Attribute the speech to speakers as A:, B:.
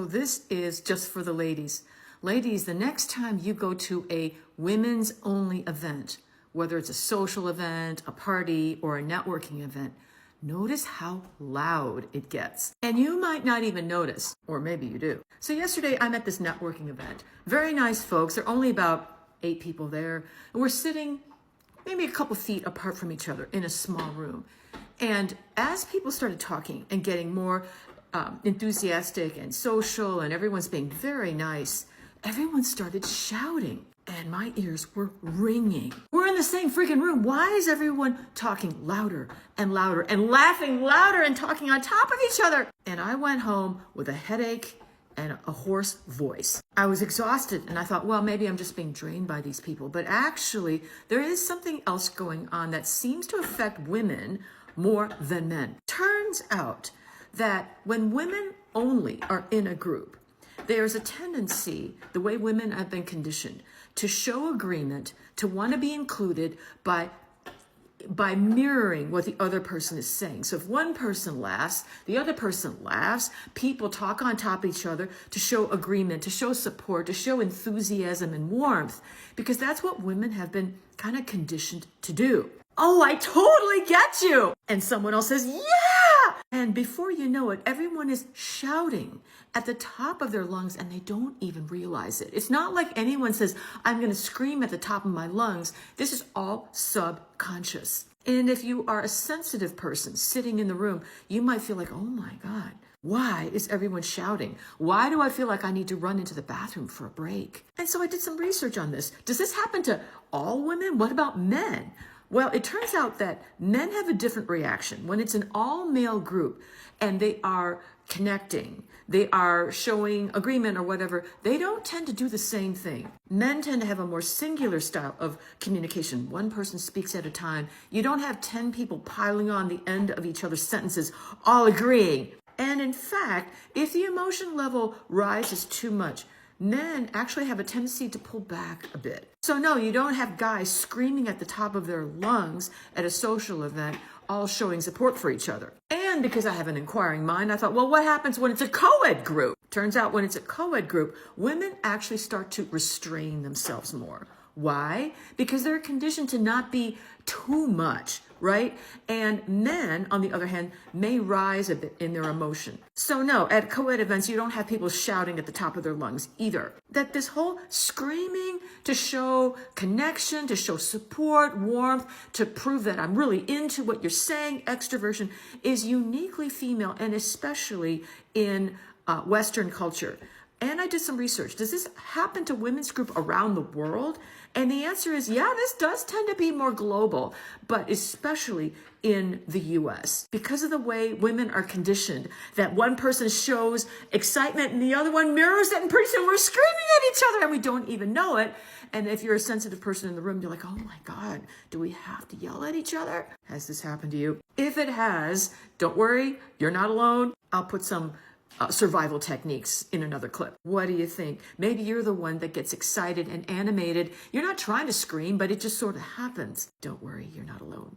A: So this is just for the ladies. Ladies, the next time you go to a women's only event, whether it's a social event, a party, or a networking event, notice how loud it gets. And you might not even notice, or maybe you do. So yesterday I'm at this networking event. Very nice folks. There are only about 8 people there. And we're sitting maybe a couple feet apart from each other in a small room. And as people started talking and getting more enthusiastic and social, and everyone's being very nice, everyone started shouting. And my ears were ringing. We're in the same freaking room. Why is everyone talking louder and louder and laughing louder and talking on top of each other? And I went home with a headache and a hoarse voice. I was exhausted and I thought, well, maybe I'm just being drained by these people. But actually, there is something else going on that seems to affect women more than men. Turns out that when women only are in a group, there's a tendency, the way women have been conditioned, to show agreement, to want to be included by mirroring what the other person is saying. So if one person laughs, the other person laughs. People talk on top of each other to show agreement, to show support, to show enthusiasm and warmth, because that's what women have been kind of conditioned to do. Oh, I totally get you. And someone else says, yeah. And before you know it, everyone is shouting at the top of their lungs and they don't even realize it. It's not like anyone says, I'm going to scream at the top of my lungs. This is all subconscious. And if you are a sensitive person sitting in the room, you might feel like, oh my God, why is everyone shouting? Why do I feel like I need to run into the bathroom for a break? And so I did some research on this. Does this happen to all women? What about men? Well, it turns out that men have a different reaction. When it's an all-male group and they are connecting, they are showing agreement or whatever, they don't tend to do the same thing. Men tend to have a more singular style of communication. One person speaks at a time. You don't have 10 people piling on the end of each other's sentences, all agreeing. And in fact, if the emotion level rises too much, men actually have a tendency to pull back a bit. So no, you don't have guys screaming at the top of their lungs at a social event, all showing support for each other. And because I have an inquiring mind, I thought, well, what happens when it's a coed group? Turns out when it's a coed group, women actually start to restrain themselves more. Why? Because they're conditioned to not be too much, right? And men, on the other hand, may rise a bit in their emotion. So no, at co-ed events, you don't have people shouting at the top of their lungs either. That this whole screaming to show connection, to show support, warmth, to prove that I'm really into what you're saying, extroversion, is uniquely female, and especially in Western culture. And I did some research. Does this happen to women's group around the world? And the answer is, yeah, this does tend to be more global, but especially in the US. Because of the way women are conditioned, that one person shows excitement and the other one mirrors it, and pretty soon we're screaming at each other and we don't even know it. And if you're a sensitive person in the room, you're like, oh my God, do we have to yell at each other? Has this happened to you? If it has, don't worry, you're not alone. I'll put some survival techniques in another clip. What do you think? Maybe you're the one that gets excited and animated. You're not trying to scream, but it just sort of happens. Don't worry, you're not alone.